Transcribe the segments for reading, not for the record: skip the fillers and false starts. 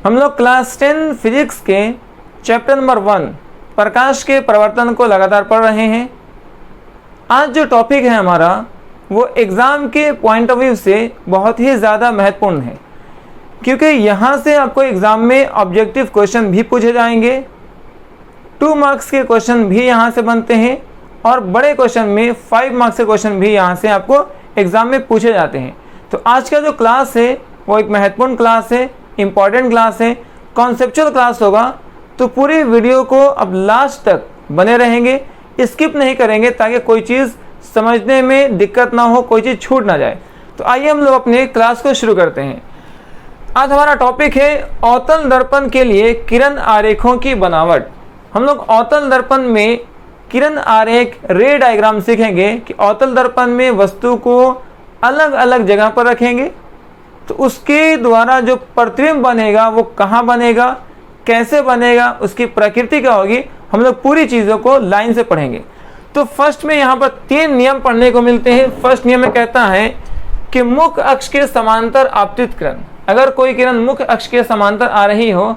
हम लोग class 10 physics के चैप्टर नंबर 1 प्रकाश के प्रवर्तन को लगातार पढ़ रहे हैं। आज जो टॉपिक है हमारा वो एग्ज़ाम के पॉइंट ऑफ व्यू से बहुत ही ज़्यादा महत्वपूर्ण है, क्योंकि यहाँ से आपको एग्ज़ाम में ऑब्जेक्टिव क्वेश्चन भी पूछे जाएंगे, 2 मार्क्स के क्वेश्चन भी यहाँ से बनते हैं और बड़े क्वेश्चन में 5 मार्क्स के क्वेश्चन भी यहाँ से आपको एग्ज़ाम में पूछे जाते हैं। तो आज का जो क्लास है वो एक महत्वपूर्ण क्लास है, इम्पॉर्टेंट क्लास है, कॉन्सेप्चुअल क्लास होगा। तो पूरी वीडियो को अब लास्ट तक बने रहेंगे, स्किप नहीं करेंगे ताकि कोई चीज़ समझने में दिक्कत ना हो, कोई चीज़ छूट ना जाए। तो आइए हम लोग अपने क्लास को शुरू करते हैं। आज हमारा टॉपिक है अवतल दर्पण के लिए किरण आरेखों की बनावट। हम लोग अवतल दर्पण में किरण आरेख रे डायग्राम सीखेंगे कि अवतल दर्पण में वस्तु को अलग अलग जगह पर रखेंगे तो उसके द्वारा जो प्रतिबिंब बनेगा वो कहाँ बनेगा, कैसे बनेगा, उसकी प्रकृति क्या होगी, हम लोग पूरी चीज़ों को लाइन से पढ़ेंगे। तो फर्स्ट में यहाँ पर 3 नियम पढ़ने को मिलते हैं। फर्स्ट नियम में कहता है कि मुख्य अक्ष के समांतर आपतित किरण, अगर कोई किरण मुख्य अक्ष के समांतर आ रही हो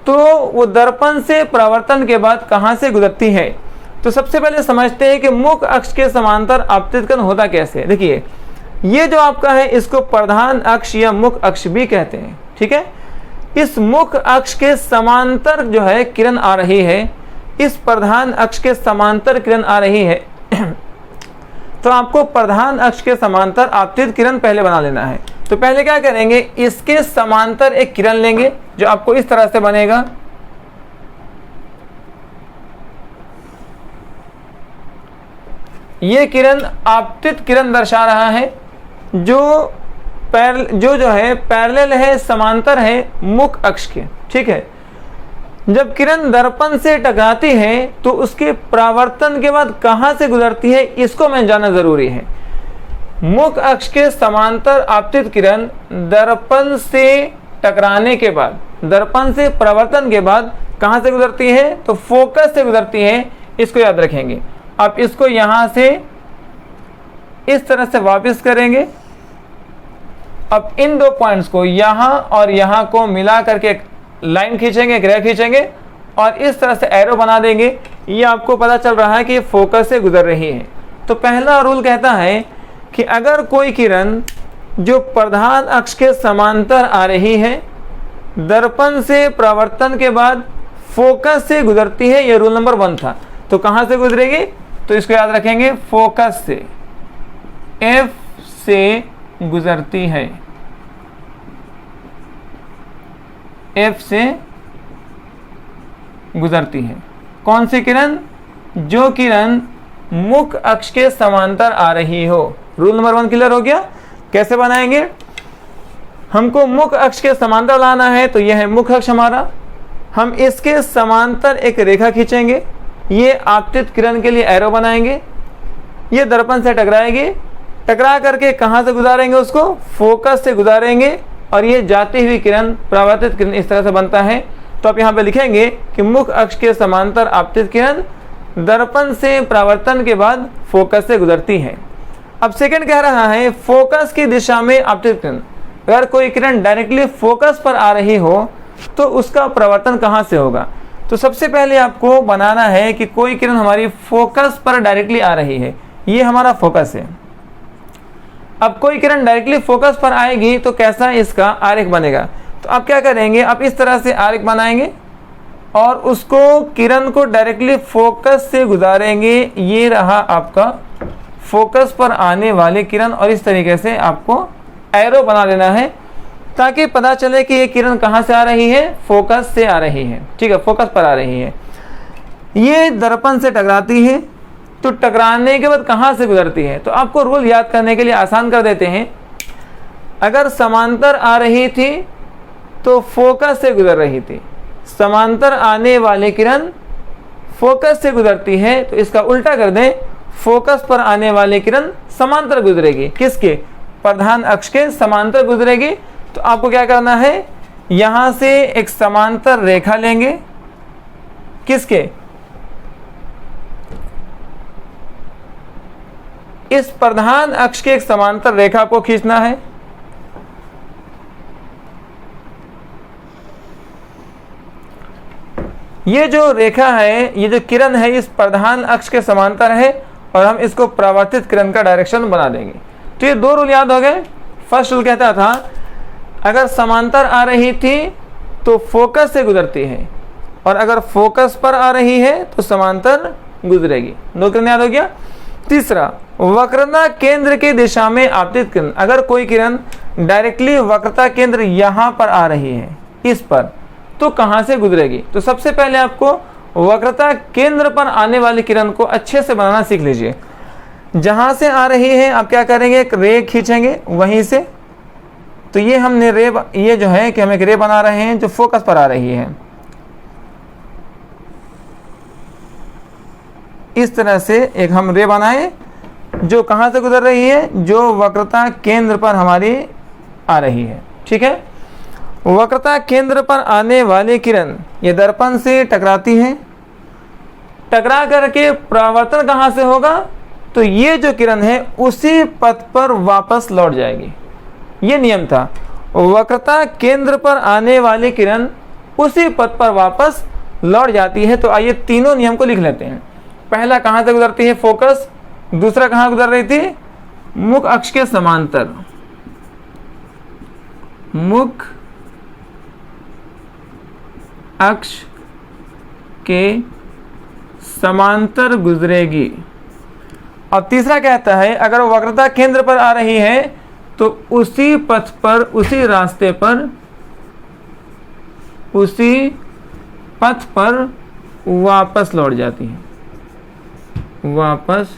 तो वो दर्पण से परावर्तन के बाद कहाँ से गुजरती है। तो सबसे पहले समझते हैं कि मुख्य अक्ष के समांतर आपतित किरण होता कैसे। देखिए, ये जो आपका है इसको प्रधान अक्ष या मुख्य अक्ष भी कहते हैं, ठीक है। इस मुख्य अक्ष के समांतर जो है किरण आ रही है, इस प्रधान अक्ष के समांतर किरण आ रही है तो आपको प्रधान अक्ष के समांतर आपतित किरण पहले बना लेना है। तो पहले क्या करेंगे, इसके समांतर एक किरण लेंगे जो आपको इस तरह से बनेगा। ये किरण आपतित किरण दर्शा रहा है जो है पैरेलल है, समांतर है मुख्य अक्ष के, ठीक है। जब किरण दर्पण से टकराती है तो उसके परावर्तन के बाद कहाँ से गुजरती है इसको मैं जानना जरूरी है। मुख्य अक्ष के समांतर आपतित किरण दर्पण से टकराने के बाद, दर्पण से परावर्तन के बाद कहाँ से गुजरती है, तो फोकस से गुजरती है। इसको याद रखेंगे। आप इसको यहाँ से इस तरह से वापस करेंगे। अब इन 2 पॉइंट्स को यहाँ और यहाँ को मिला करके एक लाइन खींचेंगे, एक रेखा खींचेंगे और इस तरह से एरो बना देंगे। ये आपको पता चल रहा है कि फोकस से गुजर रही है। तो पहला रूल कहता है कि अगर कोई किरण जो प्रधान अक्ष के समांतर आ रही है, दर्पण से परावर्तन के बाद फोकस से गुजरती है, ये रूल नंबर 1 था। तो कहाँ से गुजरेगी, तो इसको याद रखेंगे, फोकस से, F से गुजरती है, F से गुजरती है। कौन सी किरण, जो किरण मुख्य अक्ष के समांतर आ रही हो। रूल नंबर 1 क्लियर हो गया। कैसे बनाएंगे, हमको मुख्य अक्ष के समांतर लाना है तो यह है मुख्य अक्ष हमारा। हम इसके समांतर एक रेखा खींचेंगे, ये आपतित किरण के लिए एरो बनाएंगे। ये दर्पण से टकराएगी, टकरा करके कहाँ से गुजारेंगे, उसको फोकस से गुजारेंगे और ये जाती हुई किरण, परावर्तित किरण इस तरह से बनता है। तो आप यहाँ पे लिखेंगे कि मुख्य अक्ष के समांतर आपतित किरण दर्पण से परावर्तन के बाद फोकस से गुजरती है। अब सेकंड कह रहा है फोकस की दिशा में आपतित किरण। अगर कोई किरण डायरेक्टली फोकस पर आ रही हो तो उसका परावर्तन कहाँ से होगा। तो सबसे पहले आपको बनाना है कि कोई किरण हमारी फोकस पर डायरेक्टली आ रही है, ये हमारा फोकस है। अब कोई किरण डायरेक्टली फोकस पर आएगी तो कैसा इसका आरेख बनेगा। तो आप क्या करेंगे, आप इस तरह से आरेख बनाएंगे और उसको किरण को डायरेक्टली फोकस से गुजारेंगे। ये रहा आपका फोकस पर आने वाली किरण और इस तरीके से आपको एरो बना लेना है ताकि पता चले कि ये किरण कहाँ से आ रही है, फोकस से आ रही है, ठीक है, फोकस पर आ रही है। ये दर्पण से टकराती है तो टकराने के बाद कहाँ से गुजरती है। तो आपको रूल याद करने के लिए आसान कर देते हैं। अगर समांतर आ रही थी तो फोकस से गुजर रही थी, समांतर आने वाली किरण फोकस से गुजरती है तो इसका उल्टा कर दें, फोकस पर आने वाली किरण समांतर गुजरेगी। किसके, प्रधान अक्ष के समांतर गुजरेगी। तो आपको क्या करना है, यहाँ से एक समांतर रेखा लेंगे, किसके, इस प्रधान अक्ष के एक समांतर रेखा को खींचना है। ये जो रेखा है, ये जो किरण है, इस प्रधान अक्ष के समांतर है और हम इसको परावर्तित किरण का डायरेक्शन बना देंगे। तो ये दो रूल याद हो गए। फर्स्ट रूल कहता था अगर समांतर आ रही थी तो फोकस से गुजरती है, और अगर फोकस पर आ रही है तो समांतर गुजरेगी। दो किरण याद हो गया। तीसरा, वक्रता केंद्र की दिशा में आपतित किरण, अगर कोई किरण डायरेक्टली वक्रता केंद्र यहाँ पर आ रही है इस पर, तो कहाँ से गुजरेगी। तो सबसे पहले आपको वक्रता केंद्र पर आने वाली किरण को अच्छे से बनाना सीख लीजिए। जहाँ से आ रही है आप क्या करेंगे, एक रे खींचेंगे वहीं से। तो ये हमने रे, ये जो है कि हम एक रे बना रहे हैं जो फोकस पर आ रही है। इस तरह से एक हम रे बनाए जो कहाँ से गुजर रही है, जो वक्रता केंद्र पर हमारी आ रही है। ठीक है, वक्रता केंद्र पर आने वाली किरण ये दर्पण से टकराती है। टकरा करके परावर्तन कहाँ से होगा, तो ये जो किरण है उसी पथ पर वापस लौट जाएगी। ये नियम था, वक्रता केंद्र पर आने वाली किरण उसी पथ पर वापस लौट जाती है। तो आइए तीनों नियम को लिख लेते हैं। पहला कहाँ से गुजरती है, फोकस। दूसरा कहाँ गुजर रही थी, मुख अक्ष के समांतर, मुख अक्ष के समांतर गुजरेगी। और तीसरा कहता है अगर वक्रता केंद्र पर आ रही है तो उसी पथ पर, उसी रास्ते पर, उसी पथ पर वापस लौट जाती है, वापस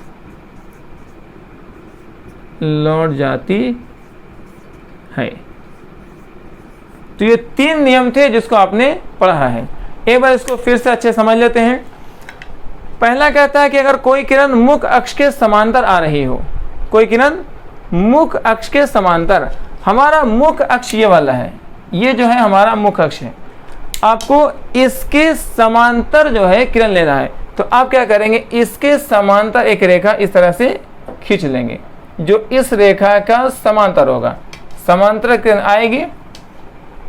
लौट जाती है। तो ये तीन नियम थे जिसको आपने पढ़ा है। एक बार इसको फिर से अच्छे समझ लेते हैं। पहला कहता है कि अगर कोई किरण मुख अक्ष के समांतर आ रही हो, कोई किरण मुख अक्ष के समांतर, हमारा मुख अक्ष ये वाला है, ये जो है हमारा मुख अक्ष है, आपको इसके समांतर जो है किरण लेना है। तो आप क्या करेंगे, इसके समांतर एक रेखा इस तरह से खींच लेंगे जो इस रेखा का समांतर होगा। समांतर किरण आएगी,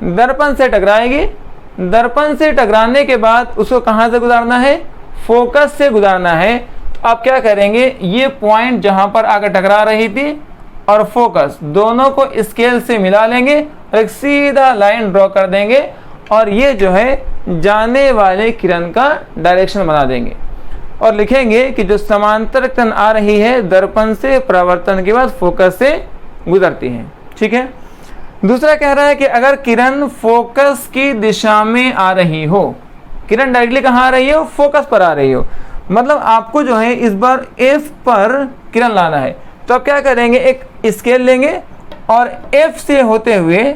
दर्पण से टकराएगी, दर्पण से टकराने के बाद उसको कहाँ से गुजारना है, फोकस से गुजारना है। तो आप क्या करेंगे, ये पॉइंट जहाँ पर आकर टकरा रही थी और फोकस दोनों को स्केल से मिला लेंगे और एक सीधा लाइन ड्रॉ कर देंगे और ये जो है जाने वाले किरण का डायरेक्शन बना देंगे और लिखेंगे कि जो समांतर किरण आ रही है दर्पण से परावर्तन के बाद फोकस से गुजरती है। ठीक है। दूसरा कह रहा है कि अगर किरण फोकस की दिशा में आ रही हो, किरण डायरेक्टली कहाँ आ रही हो, फोकस पर आ रही हो, मतलब आपको जो है इस बार F पर किरण लाना है। तो आप क्या करेंगे, एक स्केल लेंगे और F से होते हुए,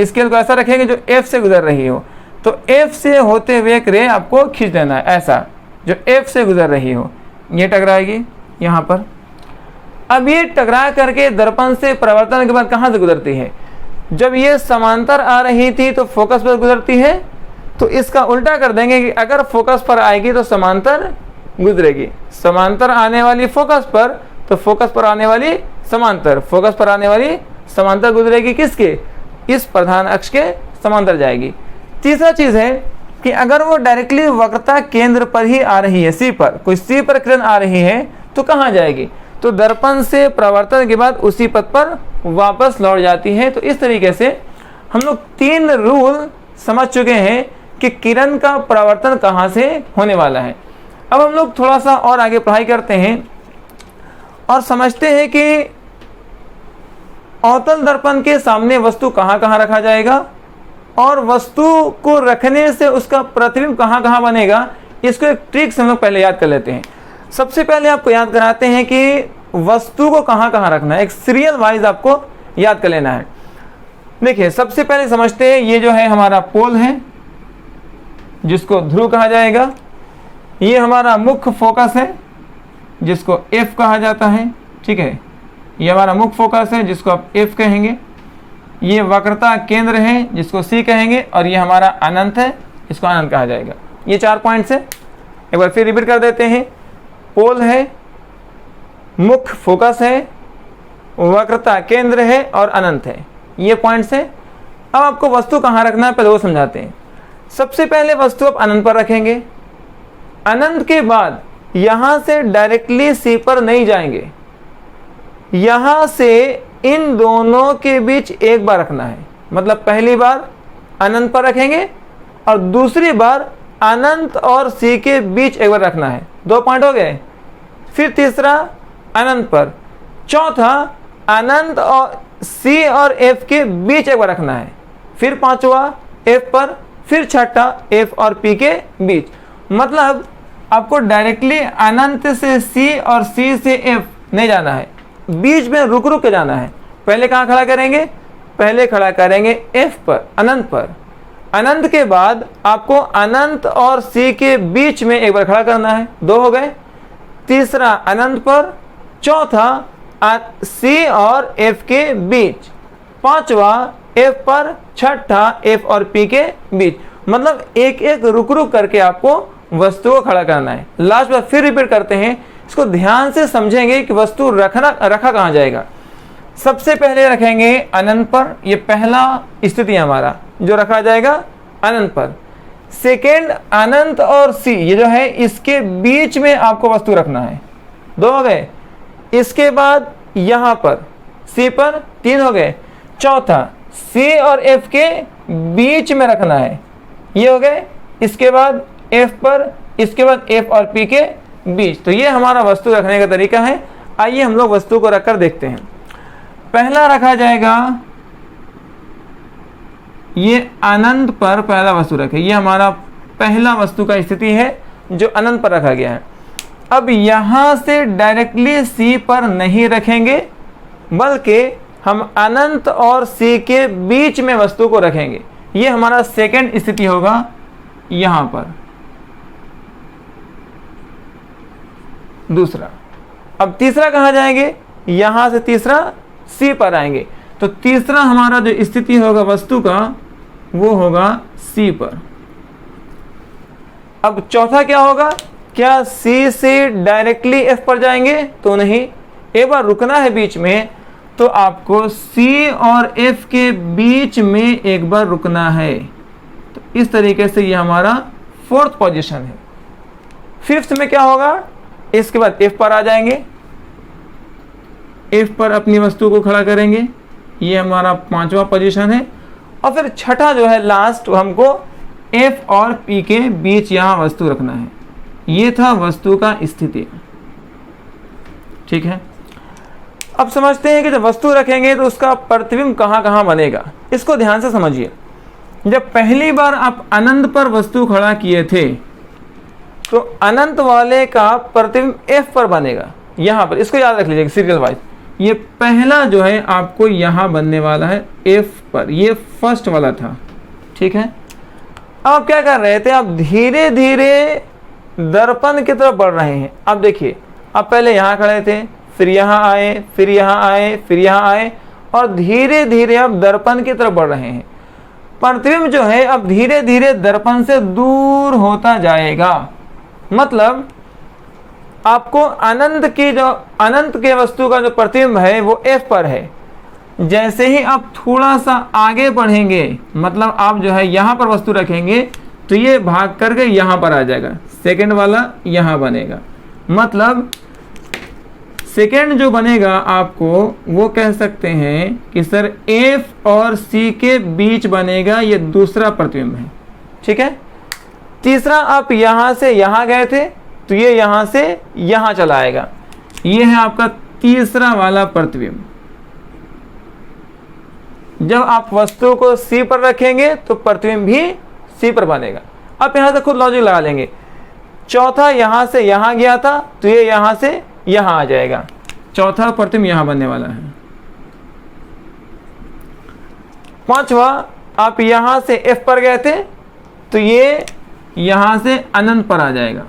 स्केल को ऐसा रखेंगे जो F से गुजर रही हो, तो F से होते हुए एक रे आपको खींच देना है, ऐसा जो F से गुजर रही हो, ये टकराएगी यहाँ पर। अब ये टकरा करके दर्पण से परावर्तन के बाद कहाँ से गुजरती है, जब ये समांतर आ रही थी तो फोकस पर गुजरती है, तो इसका उल्टा कर देंगे कि अगर फोकस पर आएगी तो समांतर गुजरेगी, समांतर आने वाली फोकस पर तो फोकस पर आने वाली समांतर, फोकस पर आने वाली समांतर गुजरेगी किसके, इस प्रधान अक्ष के समांतर जाएगी। तीसरा चीज है कि अगर वो डायरेक्टली वक्रता केंद्र पर ही आ रही है, सी पर, कोई सी पर किरण आ रही है तो कहाँ जाएगी, तो दर्पण से परावर्तन के बाद उसी पथ पर वापस लौट जाती है। तो इस तरीके से हम लोग तीन रूल समझ चुके हैं कि किरण का परावर्तन कहाँ से होने वाला है। अब हम लोग थोड़ा सा और आगे पढ़ाई करते हैं और समझते हैं कि अवतल दर्पण के सामने वस्तु कहाँ कहाँ रखा जाएगा और वस्तु को रखने से उसका प्रतिबिंब कहाँ कहाँ बनेगा। इसको एक ट्रिक से हम लोग पहले याद कर लेते हैं। सबसे पहले आपको याद कराते हैं कि वस्तु को कहाँ कहाँ रखना है, एक सीरियल वाइज आपको याद कर लेना है। देखिए सबसे पहले समझते हैं, ये जो है हमारा पोल है जिसको ध्रुव कहा जाएगा, ये हमारा मुख्य फोकस है जिसको F कहा जाता है। ठीक है, ये हमारा मुख्य फोकस है जिसको आप F कहेंगे, ये वक्रता केंद्र है जिसको C कहेंगे और ये हमारा अनंत है, इसको अनंत कहा जाएगा। ये 4 पॉइंट्स है, एक बार फिर रिपीट कर देते हैं। पोल है, मुख्य फोकस है, वक्रता केंद्र है और अनंत है, ये पॉइंट्स है। अब आपको वस्तु कहाँ रखना है पहले वो समझाते हैं। सबसे पहले वस्तु आप अनंत पर रखेंगे, अनंत के बाद यहां से डायरेक्टली सी पर नहीं जाएंगे, यहां से इन दोनों के बीच एक बार रखना है। मतलब पहली बार अनंत पर रखेंगे और दूसरी बार अनंत और सी के बीच एक बार रखना है। 2 पॉइंट हो गए। फिर तीसरा अनंत पर, चौथा अनंत और सी और एफ के बीच एक बार रखना है। फिर पांचवा एफ पर, फिर छठा एफ और पी के बीच। मतलब आपको डायरेक्टली अनंत से सी और सी से एफ नहीं जाना है, बीच में रुक रुक के जाना है। पहले कहाँ खड़ा करेंगे? पहले खड़ा करेंगे एफ पर, अनंत पर। अनंत के बाद आपको अनंत और सी के बीच में एक बार खड़ा करना है। 2 हो गए। तीसरा अनंत पर, चौथा सी और एफ के बीच, पांचवा एफ पर, छठा एफ और पी के बीच। मतलब एक एक रुक रुक करके आपको वस्तु को खड़ा करना है। लास्ट बार फिर रिपीट करते हैं, इसको ध्यान से समझेंगे कि वस्तु रखा कहाँ जाएगा। सबसे पहले रखेंगे अनंत पर, ये पहला स्थिति है हमारा जो रखा जाएगा अनंत पर। सेकेंड अनंत और सी, ये जो है इसके बीच में आपको वस्तु रखना है। 2 हो गए। इसके बाद यहां पर सी पर 3 हो गए। चौथा सी और एफ के बीच में रखना है, ये हो गए। इसके बाद एफ पर, इसके बाद एफ और पी के बीच। तो ये हमारा वस्तु रखने का तरीका है। आइए हम लोग वस्तु को रखकर देखते हैं। पहला रखा जाएगा, ये अनंत पर पहला वस्तु रखे। ये हमारा पहला वस्तु का स्थिति है जो अनंत पर रखा गया है। अब यहां से डायरेक्टली सी पर नहीं रखेंगे, बल्कि हम अनंत और सी के बीच में वस्तु को रखेंगे। ये हमारा सेकंड स्थिति होगा यहां पर। दूसरा। अब तीसरा कहां जाएंगे? यहां से तीसरा सी पर आएंगे। तो तीसरा हमारा जो स्थिति होगा वस्तु का, वो होगा सी पर। अब चौथा क्या होगा? क्या सी से डायरेक्टली एफ पर जाएंगे? तो नहीं, एक बार रुकना है बीच में। तो आपको सी और एफ के बीच में एक बार रुकना है। तो इस तरीके से ये हमारा फोर्थ पोजीशन है। फिफ्थ में क्या होगा? इसके बाद एफ पर आ जाएंगे, एफ पर अपनी वस्तु को खड़ा करेंगे। ये हमारा 5वां पोजीशन है। और फिर छठा जो है लास्ट, हमको एफ और पी के बीच यहां वस्तु रखना है। ये था वस्तु का स्थिति। ठीक है। अब समझते हैं कि जब वस्तु रखेंगे तो उसका प्रतिबिंब कहां कहां बनेगा। इसको ध्यान से समझिए। जब पहली बार आप अनंत पर वस्तु खड़ा किए थे, तो अनंत वाले का प्रतिबिंब एफ पर बनेगा, यहां पर। इसको याद रख लीजिएगा सीरियल वाइज। ये पहला जो है आपको यहां बनने वाला है एफ पर, ये फर्स्ट वाला था। ठीक है। अब क्या कर रहे थे? आप धीरे धीरे दर्पण की तरफ बढ़ रहे हैं। अब देखिए, अब पहले यहां खड़े थे, फिर यहां आए, फिर यहां आए, फिर यहां आए, और धीरे धीरे अब दर्पण की तरफ बढ़ रहे हैं। प्रतिबिंब जो है अब धीरे धीरे दर्पण से दूर होता जाएगा। मतलब आपको अनंत के वस्तु का जो प्रतिबिंब है वो एफ पर है। जैसे ही आप थोड़ा सा आगे बढ़ेंगे, मतलब आप जो है यहाँ पर वस्तु रखेंगे, तो ये भाग करके यहाँ पर आ जाएगा। सेकंड वाला यहाँ बनेगा। मतलब सेकंड जो बनेगा आपको, वो कह सकते हैं कि सर एफ और सी के बीच बनेगा। ये दूसरा प्रतिबिंब है। ठीक है। तीसरा, आप यहाँ से यहाँ गए थे, तो ये यहाँ से यहाँ चला आएगा। ये है आपका तीसरा वाला प्रतिबिंब। जब आप वस्तु को सी पर रखेंगे तो प्रतिबिंब भी सी पर बनेगा। आप यहां से खुद लॉजिक लगा लेंगे। चौथा यहां से यहां गया था, तो ये यहां से यहां आ जाएगा। चौथा प्रतिबिंब यहां बनने वाला है। पांचवा, आप यहां से एफ पर गए थे, तो ये यहां से अनंत पर आ जाएगा।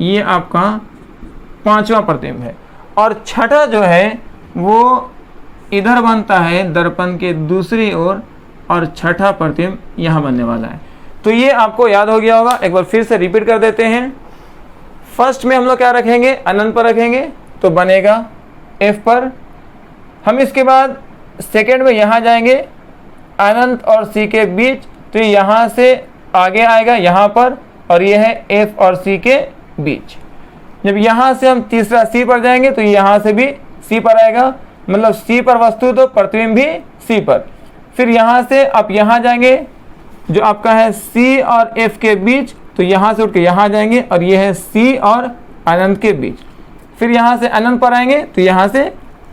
ये आपका 5वां प्रतिबिंब है। और छठा जो है वो इधर बनता है दर्पण के दूसरी ओर, और छठा प्रतिबिंब यहां बनने वाला है। तो ये आपको याद हो गया होगा। एक बार फिर से रिपीट कर देते हैं। फर्स्ट में हम लोग क्या रखेंगे? अनंत पर रखेंगे, तो बनेगा एफ पर। हम इसके बाद सेकेंड में यहां जाएंगे, अनंत और सी के बीच, तो तो यहाँ से आगे आएगा यहाँ पर, और ये है F और C के बीच। जब यहाँ से हम तीसरा C पर जाएंगे तो यहाँ से भी C पर आएगा, मतलब C पर वस्तु तो प्रतिबिंब भी C पर। फिर यहाँ से आप यहाँ जाएंगे जो आपका है C और F के बीच, तो यहाँ से उठ के यहाँ जाएंगे और ये है C और अनंत के बीच। फिर यहाँ से अनंत पर आएंगे तो यहाँ से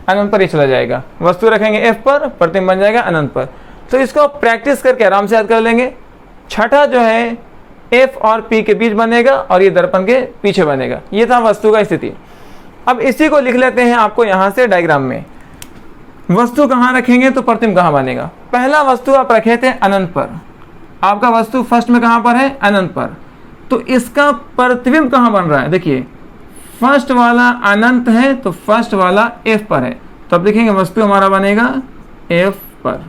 अनंत पर ही चला जाएगा, वस्तु रखेंगे F पर, प्रतिबिंब बन जाएगा अनंत पर। तो इसको प्रैक्टिस करके आराम से याद कर लेंगे। छठा जो है F और P के बीच बनेगा और ये दर्पण के पीछे बनेगा। ये था वस्तु का स्थिति। अब इसी को लिख लेते हैं आपको यहाँ से डायग्राम में। वस्तु कहाँ रखेंगे तो प्रतिबिंब कहाँ बनेगा। पहला वस्तु आप रखे थे अनंत पर, आपका वस्तु फर्स्ट में कहाँ पर है, अनंत पर। तो इसका प्रतिबिंब कहाँ बन रहा है, देखिए फर्स्ट वाला अनंत है तो फर्स्ट वाला F पर है, तो अब देखेंगे वस्तु हमारा बनेगा F पर,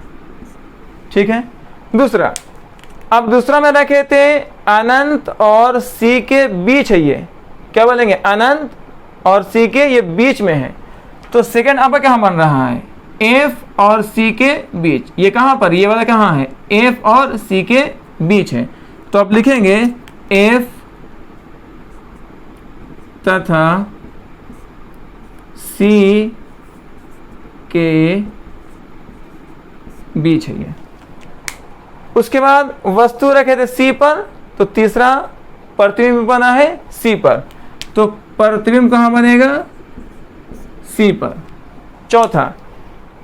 ठीक है। दूसरा, अब दूसरा में रखे थे अनंत और C के बीच है, ये क्या बोलेंगे, अनंत और C के ये बीच में है। तो सेकंड आपका कहाँ बन रहा है, F और C के बीच। ये कहाँ पर, ये वाला कहाँ है, F और C के बीच है। तो आप लिखेंगे F तथा C के बीच है ये। उसके बाद वस्तु रखे थे C पर, तो तीसरा प्रतिबिंब बना है C पर, तो प्रतिबिंब कहाँ बनेगा, C पर। चौथा,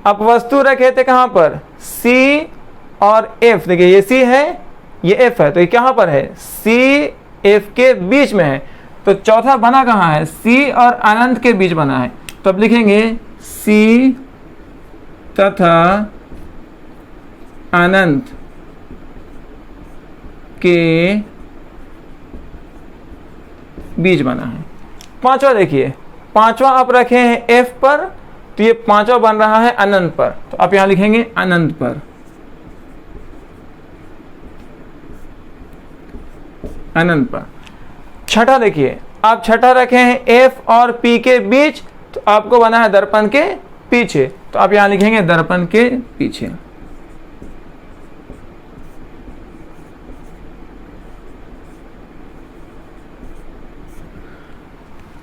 अब वस्तु रखे थे कहाँ पर, C और F, देखिए ये C है ये F है, तो ये कहाँ पर है, C F के बीच में है। तो चौथा बना कहाँ है, C और अनंत के बीच बना है। तो अब लिखेंगे C तथा अनंत के बीच बना है। पांचवा देखिए, पांचवा आप रखे हैं F पर, तो ये पांचवा बन रहा है अनंत पर, तो आप यहां लिखेंगे अनंत पर, अनंत पर। छठा देखिए, आप छठा रखे हैं F और P के बीच, तो आपको बना है दर्पण के पीछे, तो आप यहां लिखेंगे दर्पण के पीछे।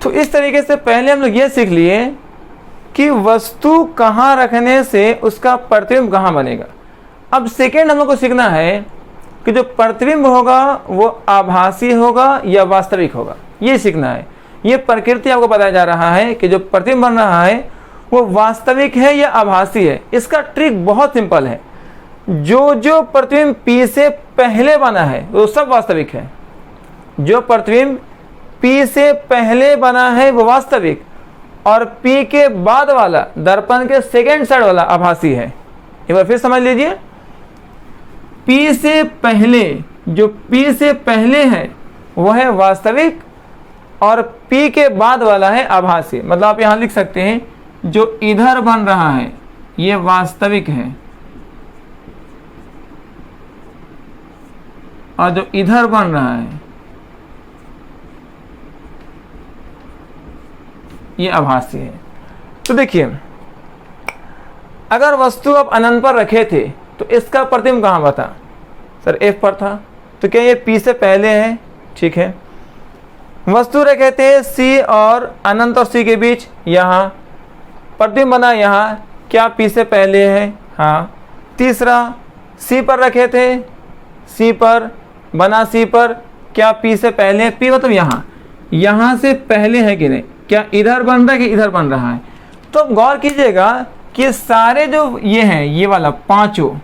तो इस तरीके से पहले हम लोग ये सीख लिए कि वस्तु कहाँ रखने से उसका प्रतिबिंब कहाँ बनेगा। अब सेकेंड हम लोग को सीखना है कि जो प्रतिबिंब होगा वो आभासी होगा या वास्तविक होगा, ये सीखना है। ये प्रकृति आपको बताया जा रहा है कि जो प्रतिबिंब बन रहा है वो वास्तविक है या आभासी है। इसका ट्रिक बहुत सिंपल है, जो प्रतिबिंब P से पहले बना है वो सब वास्तविक है। जो प्रतिबिंब P से पहले बना है वो वास्तविक, और P के बाद वाला दर्पण के सेकेंड साइड वाला आभासी है। एक बार फिर समझ लीजिए, P से पहले, जो P से पहले है वो है वास्तविक, और P के बाद वाला है आभासी। मतलब आप यहां लिख सकते हैं जो इधर बन रहा है ये वास्तविक है, और जो इधर बन रहा है ये आभासी है। तो देखिए, अगर वस्तु आप अनंत पर रखे थे तो इसका प्रतिबिंब कहाँ बता, सर F पर था, तो क्या ये P से पहले है, ठीक है। वस्तु रखे थे C और अनंत और C के बीच, यहाँ प्रतिबिंब बना, यहाँ क्या P से पहले है, हाँ। तीसरा, C पर रखे थे, C पर बना, C पर क्या P से पहले है, P मतलब यहाँ से पहले है कि नहीं, क्या इधर बन रहा है कि इधर बन रहा है। तो अब गौर कीजिएगा कि सारे जो ये हैं, ये वाला पांचों,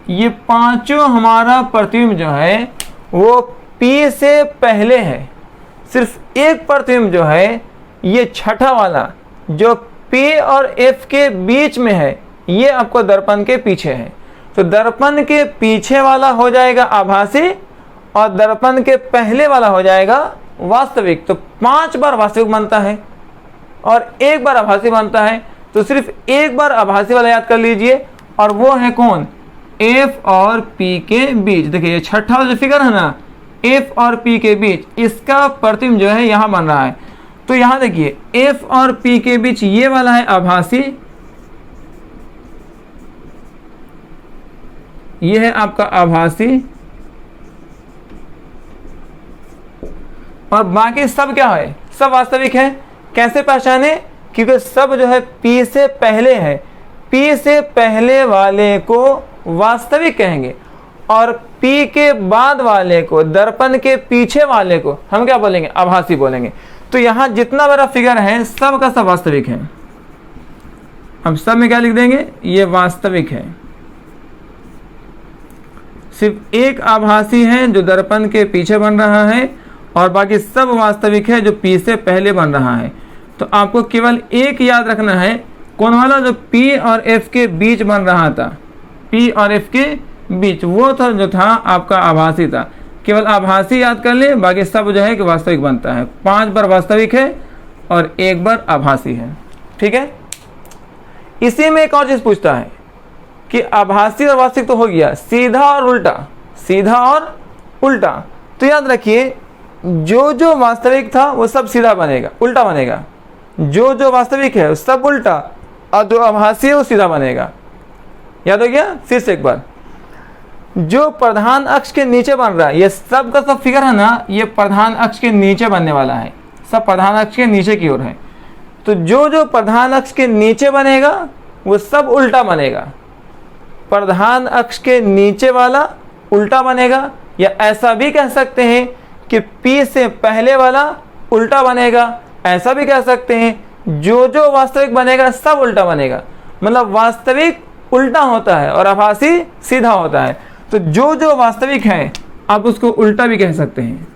ये पांचों हमारा प्रतिबिंब जो है वो P से पहले है। सिर्फ एक प्रतिबिंब जो है ये छठा वाला जो P और F के बीच में है, ये आपको दर्पण के पीछे है। तो दर्पण के पीछे वाला हो जाएगा आभासी, और दर्पण के पहले वाला हो जाएगा वास्तविक। तो 5 बार वास्तविक बनता है और 1 बार आभासी बनता है। तो सिर्फ 1 बार आभासी वाला याद कर लीजिए, और वो है कौन, F और P के बीच। देखिए ये छठा वाला जो फिगर है ना, F और P के बीच, इसका प्रतिबिंब जो है यहाँ बन रहा है। तो यहाँ देखिए F और P के बीच ये वाला है आभासी, ये है आपका आभासी, और बाकी सब क्या है, सब वास्तविक है। कैसे पहचाने? क्योंकि सब जो है P से पहले है, P से पहले वाले को वास्तविक कहेंगे और P के बाद वाले को, दर्पण के पीछे वाले को हम क्या बोलेंगे, आभासी बोलेंगे। तो यहां जितना बड़ा फिगर है सब का सब वास्तविक है। हम सब में क्या लिख देंगे, ये वास्तविक है। सिर्फ एक आभासी है जो दर्पण के पीछे बन रहा है और बाकी सब वास्तविक है जो P से पहले बन रहा है। तो आपको केवल एक याद रखना है, कौन वाला, जो P और F के बीच बन रहा था, P और F के बीच, वो था जो था आपका आभासी था। केवल आभासी याद कर ले, बाकी सब जो है कि वास्तविक बनता है। 5 बार वास्तविक है और 1 बार आभासी है। ठीक है। इसी में एक और चीज पूछता है कि आभासी और वास्तविक तो हो गया, सीधा और उल्टा, सीधा और उल्टा। तो याद रखिए, जो जो वास्तविक था वो सब सीधा बनेगा, उल्टा बनेगा। जो जो वास्तविक है वो सब उल्टा, और जो आभासी है वो सीधा बनेगा। याद हो गया? फिर से एक बार, जो प्रधान अक्ष के नीचे बन रहा है, ये सब का सब फिगर है ना, ये प्रधान अक्ष के नीचे बनने वाला है, सब प्रधान अक्ष के नीचे की ओर है। तो जो जो प्रधान अक्ष के नीचे बनेगा वो सब उल्टा बनेगा। प्रधान अक्ष के नीचे वाला उल्टा बनेगा, या ऐसा भी कह सकते हैं कि P से पहले वाला उल्टा बनेगा। ऐसा भी कह सकते हैं जो जो वास्तविक बनेगा सब उल्टा बनेगा। मतलब वास्तविक उल्टा होता है और आभासी सीधा होता है। तो जो जो वास्तविक है आप उसको उल्टा भी कह सकते हैं।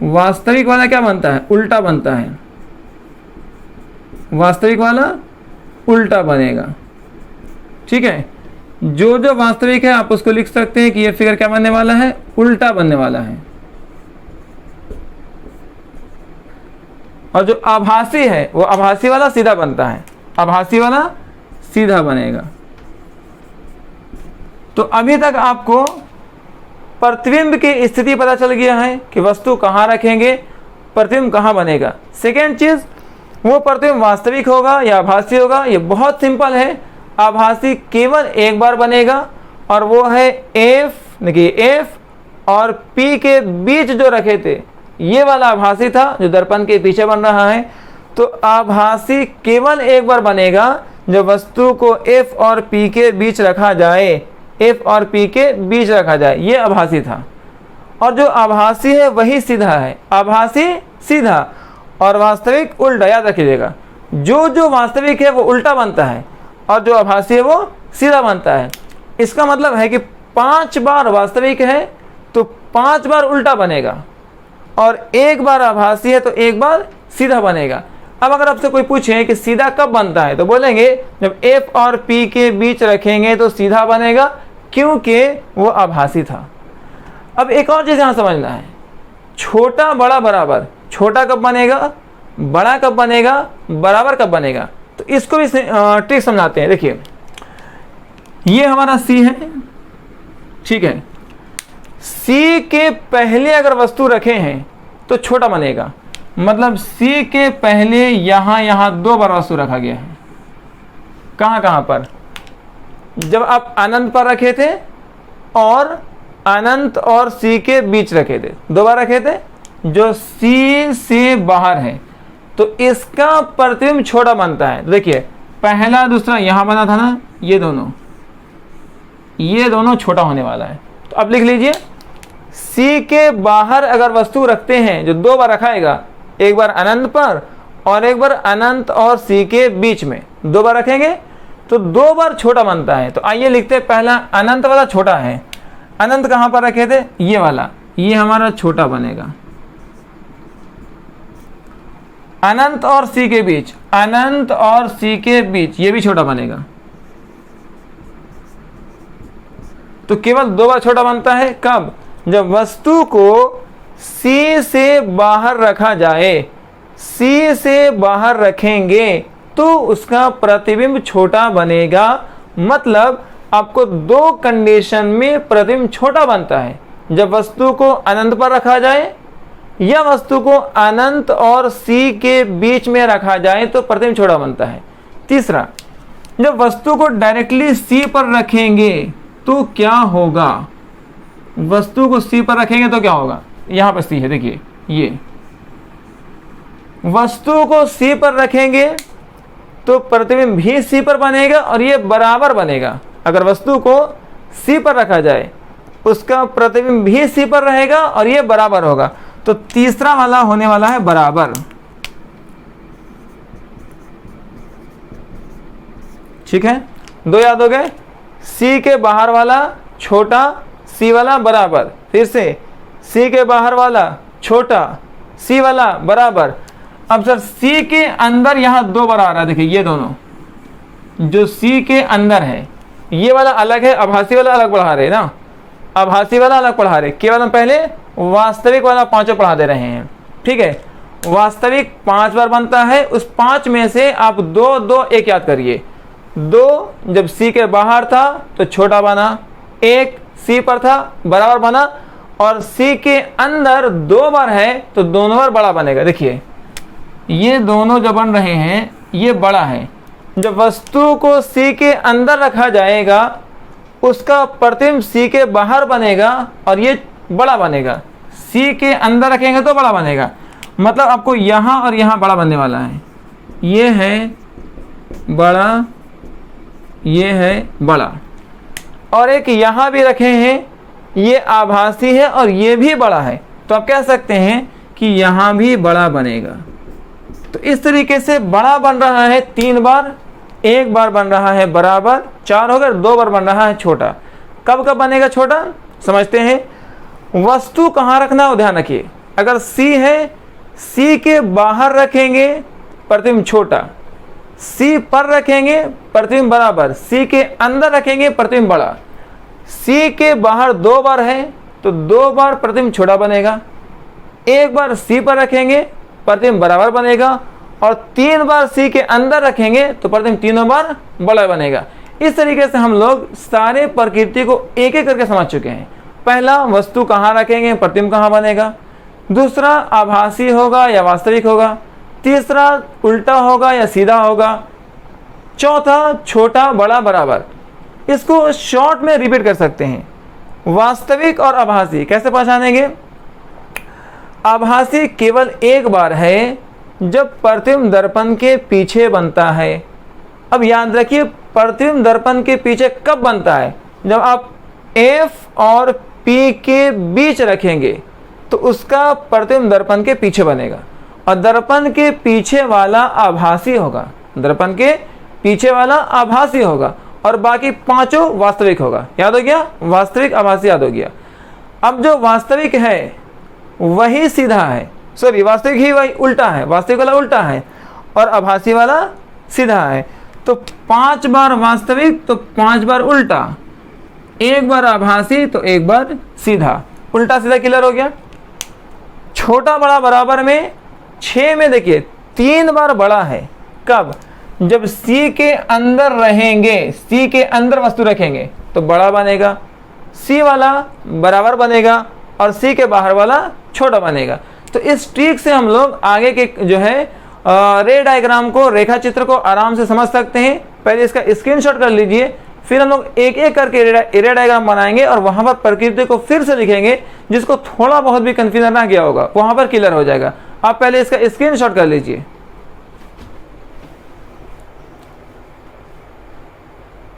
वास्तविक वाला क्या बनता है, उल्टा बनता है। वास्तविक वाला उल्टा बनेगा। ठीक है। जो जो वास्तविक है आप उसको लिख सकते हैं कि ये फिगर क्या बनने वाला है, उल्टा बनने वाला है। और जो आभासी है वो आभासी वाला सीधा बनता है, आभासी वाला सीधा बनेगा। तो अभी तक आपको प्रतिबिंब की स्थिति पता चल गया है कि वस्तु कहाँ रखेंगे, प्रतिबिंब कहाँ बनेगा। सेकेंड चीज, वो प्रतिबिंब वास्तविक होगा या आभासी होगा। ये बहुत सिंपल है। आभासी केवल एक बार बनेगा और वो है F, देखिए F और P के बीच जो रखे थे, ये वाला आभासी था जो दर्पण के पीछे बन रहा है। तो आभासी केवल एक बार बनेगा जब वस्तु को F और P के बीच रखा जाए, F और P के बीच रखा जाए, ये आभासी था। और जो आभासी है वही सीधा है, आभासी सीधा और वास्तविक उल्टा। याद रखिएगा, जो जो वास्तविक है वो उल्टा बनता है और जो आभासी है वो सीधा बनता है। इसका मतलब है कि 5 बार वास्तविक है तो 5 बार उल्टा बनेगा, और 1 बार आभासी है तो 1 बार सीधा बनेगा। अब अगर आपसे कोई पूछे कि सीधा कब बनता है, तो बोलेंगे जब F और P के बीच रखेंगे तो सीधा बनेगा, क्योंकि वो आभासी था। अब एक और चीज़ यहाँ समझना है, छोटा बड़ा बराबर। छोटा कब बनेगा, बड़ा कब बनेगा, बराबर कब बनेगा। तो इसको भी ट्रिक समझाते हैं। देखिए, ये हमारा C है, ठीक है। C के पहले अगर वस्तु रखे हैं तो छोटा बनेगा। मतलब C के पहले यहाँ 2 बार वस्तु रखा गया है। कहाँ पर, जब आप अनंत पर रखे थे और अनंत और C के बीच रखे थे, 2 बार रखे थे। जो C से बाहर है तो इसका प्रतिबिंब छोटा बनता है। देखिए, पहला दूसरा यहाँ बना था ना, ये दोनों छोटा होने वाला है। तो अब लिख लीजिए, C के बाहर अगर वस्तु रखते हैं जो 2 बार रखाएगा, एक बार अनंत पर और एक बार अनंत और C के बीच में 2 बार रखेंगे तो 2 बार छोटा बनता है। तो आइए लिखते हैं, पहला अनंत वाला छोटा है। अनंत कहाँ पर रखे थे, ये वाला, ये हमारा छोटा बनेगा। अनंत और C के बीच, अनंत और C के बीच ये भी छोटा बनेगा। तो केवल 2 बार छोटा बनता है। कब, जब वस्तु को C से बाहर रखा जाए। C से बाहर रखेंगे तो उसका प्रतिबिंब छोटा बनेगा। मतलब आपको 2 कंडीशन में प्रतिबिंब छोटा बनता है, जब वस्तु को अनंत पर रखा जाए या वस्तु को अनंत और C के बीच में रखा जाए तो प्रतिबिंब छोटा बनता है। तीसरा, जब वस्तु को डायरेक्टली C पर रखेंगे तो क्या होगा, वस्तु को सी पर रखेंगे तो क्या होगा, यहां पर सी है, देखिए ये वस्तु को सी पर रखेंगे तो प्रतिबिंब भी सी पर बनेगा और ये बराबर बनेगा। अगर वस्तु को सी पर रखा जाए उसका प्रतिबिंब भी सी पर रहेगा और ये बराबर होगा। तो तीसरा वाला होने वाला है बराबर। ठीक है, दो याद हो गए, सी के बाहर वाला छोटा, सी वाला बराबर, फिर से सी के बाहर वाला छोटा, सी वाला बराबर। अब सर सी के अंदर यहां दो बार आ रहा है, देखिए ये दोनों जो सी के अंदर है, ये वाला अलग है, आभासी वाला अलग पढ़ा रहे ना, आभासी वाला अलग पढ़ा रहे, केवल हम पहले वास्तविक वाला पांचों पढ़ा दे रहे हैं। ठीक है, वास्तविक 5 बार बनता है, उस 5 में से आप 2 2 1 याद करिए। 2 जब सी के बाहर था तो छोटा बना, 1 सी पर था बराबर बना, और सी के अंदर 2 बार है तो दोनों बार बड़ा बनेगा। देखिए ये दोनों जो बन रहे हैं ये बड़ा है। जब वस्तु को सी के अंदर रखा जाएगा उसका प्रतिबिंब सी के बाहर बनेगा और ये बड़ा बनेगा। सी के अंदर रखेंगे तो बड़ा बनेगा, मतलब आपको यहाँ और यहाँ बड़ा बनने वाला है। ये है बड़ा, ये है बड़ा, और एक यहाँ भी रखे हैं, ये आभासी है और ये भी बड़ा है, तो आप कह सकते हैं कि यहाँ भी बड़ा बनेगा। तो इस तरीके से बड़ा बन रहा है 3 बार, 1 बार बन रहा है बराबर, 4 हो गए, 2 बार बन रहा है छोटा। कब कब बनेगा छोटा समझते हैं। वस्तु कहाँ रखना है ध्यान रखिए। अगर सी है, सी के बाहर रखेंगे प्रतिबिंब छोटा, सी पर रखेंगे प्रतिबिंब बराबर, सी के अंदर रखेंगे प्रतिबिंब बड़ा। सी के बाहर 2 बार है तो 2 बार प्रतिबिंब छोटा बनेगा, 1 बार सी पर रखेंगे प्रतिबिंब बराबर बनेगा, और 3 बार सी के अंदर रखेंगे तो प्रतिबिंब तीनों बार बड़ा बनेगा। इस तरीके से हम लोग सारे प्रकृति को एक एक करके समझ चुके हैं। पहला वस्तु कहाँ रखेंगे, प्रतिबिंब कहाँ बनेगा, दूसरा आभासी होगा या वास्तविक होगा, तीसरा उल्टा होगा या सीधा होगा, चौथा छोटा बड़ा बराबर। इसको शॉर्ट में रिपीट कर सकते हैं। वास्तविक और आभासी कैसे पहचानेंगे। आभासी केवल 1 बार है जब प्रतिबिंब दर्पण के पीछे बनता है। अब याद रखिए प्रतिबिंब दर्पण के पीछे कब बनता है, जब आप F और P के बीच रखेंगे तो उसका प्रतिबिंब दर्पण के पीछे बनेगा, और दर्पण के पीछे वाला आभासी होगा, दर्पण के पीछे वाला आभासी होगा, और बाकी 5 वास्तविक होगा। याद हो गया, वास्तविक आभासी याद हो गया। अब जो वास्तविक है वही सीधा है, सॉरी वास्तविक ही वही उल्टा है, वास्तविक वाला उल्टा है और आभासी वाला सीधा है। तो 5 बार वास्तविक तो 5 बार उल्टा, 1 बार आभासी तो 1 बार सीधा। उल्टा सीधा क्लियर हो गया। छोटा बड़ा बराबर में 6 में देखिए 3 बार बड़ा है। कब, जब सी के अंदर रहेंगे, सी के अंदर वस्तु रखेंगे तो बड़ा बनेगा, सी वाला बराबर बनेगा और सी के बाहर वाला छोटा बनेगा। तो इस ट्रिक से हम लोग आगे के जो है रे डायग्राम को, रेखा चित्र को आराम से समझ सकते हैं। पहले इसका स्क्रीनशॉट कर लीजिए, फिर हम लोग एक एक करके एरिया डायग्राम बनाएंगे और वहां पर प्रकृति को फिर से लिखेंगे, जिसको थोड़ा बहुत भी कंफ्यूजन ना गया होगा वहां पर क्लियर हो जाएगा। आप पहले इसका स्क्रीनशॉट कर लीजिए।